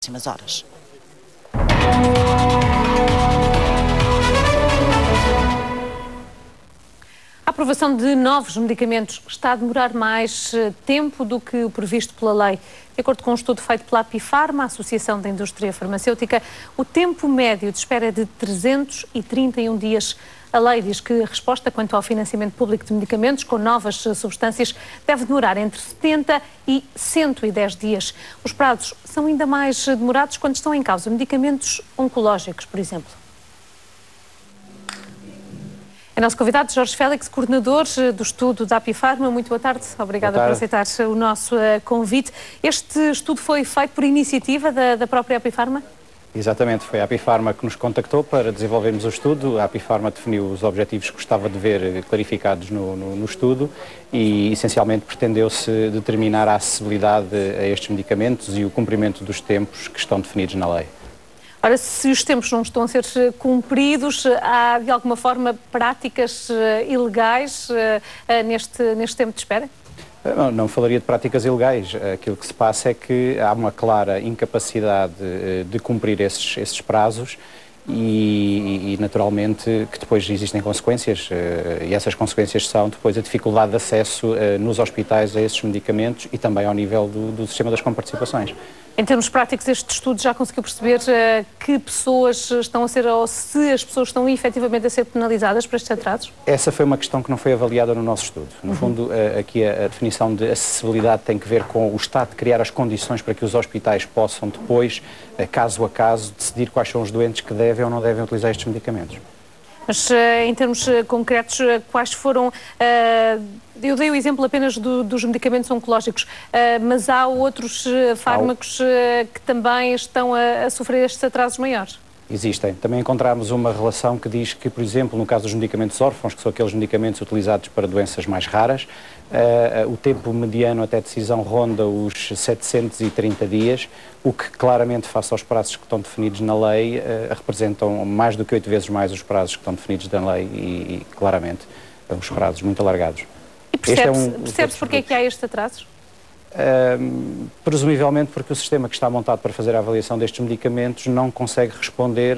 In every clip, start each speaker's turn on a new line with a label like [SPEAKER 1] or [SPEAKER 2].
[SPEAKER 1] Próximas horas.
[SPEAKER 2] A aprovação de novos medicamentos está a demorar mais tempo do que o previsto pela lei. De acordo com um estudo feito pela Apifarma, a Associação da Indústria Farmacêutica, o tempo médio de espera é de 331 dias. A lei diz que a resposta quanto ao financiamento público de medicamentos com novas substâncias deve demorar entre 70 e 110 dias. Os prazos são ainda mais demorados quando estão em causa medicamentos oncológicos, por exemplo. É nosso convidado Jorge Félix, coordenador do estudo da Apifarma. Muito boa tarde. Obrigada por aceitar o nosso convite. Este estudo foi feito por iniciativa da própria Apifarma?
[SPEAKER 3] Exatamente, foi a Apifarma que nos contactou para desenvolvermos o estudo. A Apifarma definiu os objetivos que gostava de ver clarificados no estudo e, essencialmente, pretendeu-se determinar a acessibilidade a estes medicamentos e o cumprimento dos tempos que estão definidos na lei.
[SPEAKER 2] Ora, se os tempos não estão a ser cumpridos, há, de alguma forma, práticas ilegais neste tempo de espera?
[SPEAKER 3] Não falaria de práticas ilegais. Aquilo que se passa é que há uma clara incapacidade de cumprir esses prazos e, naturalmente, que depois existem consequências e essas consequências são depois a dificuldade de acesso nos hospitais a esses medicamentos e também ao nível do sistema das comparticipações.
[SPEAKER 2] Em termos práticos, este estudo já conseguiu perceber que pessoas estão a ser, ou se as pessoas estão efetivamente a ser penalizadas por estes atrasos?
[SPEAKER 3] Essa foi uma questão que não foi avaliada no nosso estudo. No fundo, aqui a definição de acessibilidade tem que ver com o Estado criar as condições para que os hospitais possam depois, caso a caso, decidir quais são os doentes que devem ou não devem utilizar estes medicamentos.
[SPEAKER 2] Mas, em termos concretos, quais foram... Eu dei o exemplo apenas dos medicamentos oncológicos, mas há outros fármacos que também estão a sofrer estes atrasos maiores?
[SPEAKER 3] Existem. Também encontramos uma relação que diz que, por exemplo, no caso dos medicamentos órfãos, que são aqueles medicamentos utilizados para doenças mais raras, o tempo mediano até decisão ronda os 730 dias, o que claramente, face aos prazos que estão definidos na lei, representam mais do que 8 vezes mais os prazos que estão definidos na lei e claramente, os prazos muito alargados.
[SPEAKER 2] E percebe-se porque é que há estes atrasos?
[SPEAKER 3] Presumivelmente porque o sistema que está montado para fazer a avaliação destes medicamentos não consegue responder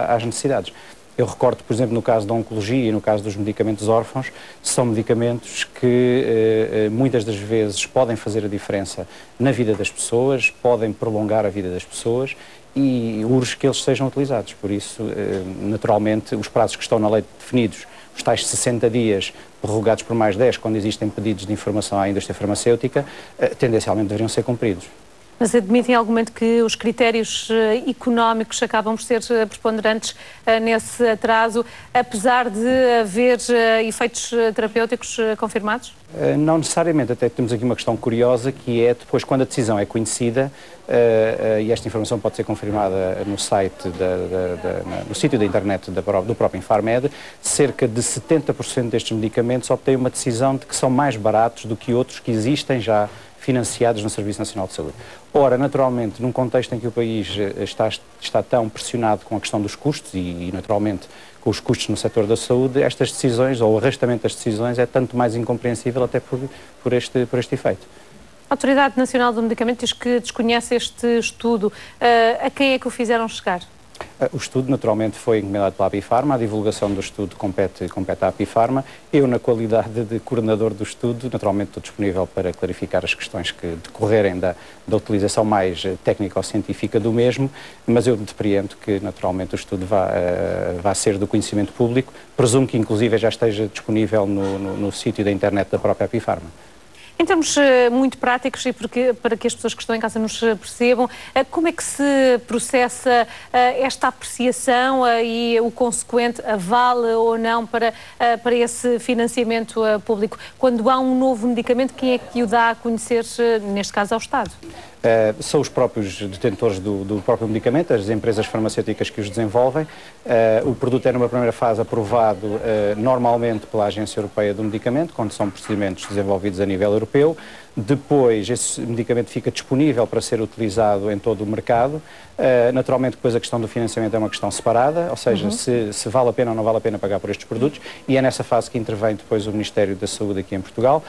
[SPEAKER 3] às necessidades. Eu recordo, por exemplo, no caso da oncologia e no caso dos medicamentos órfãos, são medicamentos que muitas das vezes podem fazer a diferença na vida das pessoas, podem prolongar a vida das pessoas e urge que eles sejam utilizados. Por isso, naturalmente, os prazos que estão na lei definidos, os tais 60 dias prorrogados por mais 10, quando existem pedidos de informação à indústria farmacêutica, tendencialmente deveriam ser cumpridos.
[SPEAKER 2] Mas admitem algum momento que os critérios económicos acabam por ser preponderantes nesse atraso, apesar de haver efeitos terapêuticos confirmados?
[SPEAKER 3] Não necessariamente, até temos aqui uma questão curiosa, que é depois quando a decisão é conhecida, e esta informação pode ser confirmada no site, no sítio da internet do próprio Infarmed, cerca de 70% destes medicamentos obtêm uma decisão de que são mais baratos do que outros que existem já financiados no Serviço Nacional de Saúde. Ora, naturalmente, num contexto em que o país está tão pressionado com a questão dos custos e naturalmente, com os custos no setor da saúde, estas decisões, ou o arrastamento das decisões, é tanto mais incompreensível até por este efeito.
[SPEAKER 2] A Autoridade Nacional do Medicamento diz que desconhece este estudo. A quem é que o fizeram chegar?
[SPEAKER 3] O estudo, naturalmente, foi encomendado pela Apifarma, a divulgação do estudo compete à Apifarma. Eu, na qualidade de coordenador do estudo, naturalmente estou disponível para clarificar as questões que decorrerem da utilização mais técnico-científica do mesmo, mas eu depreendo que, naturalmente, o estudo vá ser do conhecimento público. Presumo que, inclusive, já esteja disponível no sítio da internet da própria Apifarma.
[SPEAKER 2] Em termos muito práticos e para que as pessoas que estão em casa nos percebam, como é que se processa esta apreciação e o consequente vale ou não para esse financiamento público? Quando há um novo medicamento, quem é que o dá a conhecer, neste caso ao Estado?
[SPEAKER 3] São os próprios detentores do próprio medicamento, as empresas farmacêuticas que os desenvolvem. O produto é, numa primeira fase, aprovado normalmente pela Agência Europeia do Medicamento, quando são procedimentos desenvolvidos a nível europeu. Depois, esse medicamento fica disponível para ser utilizado em todo o mercado. Naturalmente, depois a questão do financiamento é uma questão separada, ou seja, se vale a pena ou não vale a pena pagar por estes produtos, e é nessa fase que intervém depois o Ministério da Saúde aqui em Portugal,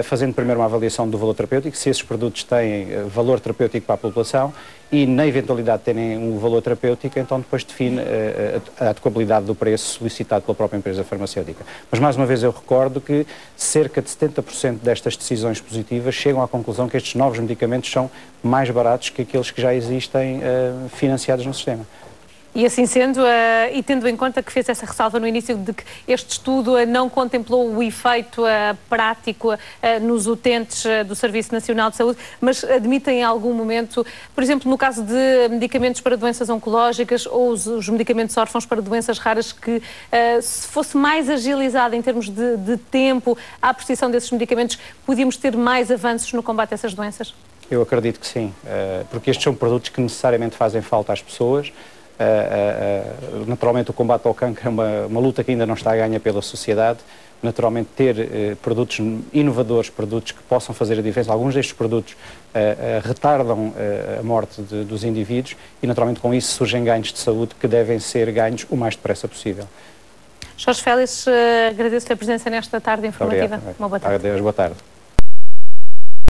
[SPEAKER 3] fazendo primeiro uma avaliação do valor terapêutico, se esses produtos têm valor terapêutico para a população, e, na eventualidade de terem um valor terapêutico, então depois define a adequabilidade do preço solicitado pela própria empresa farmacêutica. Mas, mais uma vez, eu recordo que cerca de 70% destas decisões positivas chegam à conclusão que estes novos medicamentos são mais baratos que aqueles que já existem financiados no sistema.
[SPEAKER 2] E assim sendo, e tendo em conta que fez essa ressalva no início de que este estudo não contemplou o efeito prático nos utentes do Serviço Nacional de Saúde, mas admitem em algum momento, por exemplo, no caso de medicamentos para doenças oncológicas ou os medicamentos órfãos para doenças raras, que se fosse mais agilizado em termos de tempo a aquisição desses medicamentos, podíamos ter mais avanços no combate a essas doenças?
[SPEAKER 3] Eu acredito que sim, porque estes são produtos que necessariamente fazem falta às pessoas. Naturalmente o combate ao cancro é uma luta que ainda não está a ganha pela sociedade. Naturalmente ter produtos inovadores, produtos que possam fazer a diferença, alguns destes produtos retardam a morte dos indivíduos e naturalmente com isso surgem ganhos de saúde que devem ser ganhos o mais depressa possível.
[SPEAKER 2] Jorge Félix, agradeço-lhe a presença nesta tarde informativa.
[SPEAKER 3] Obrigado.
[SPEAKER 2] Uma boa tarde.
[SPEAKER 3] Adeus, boa tarde.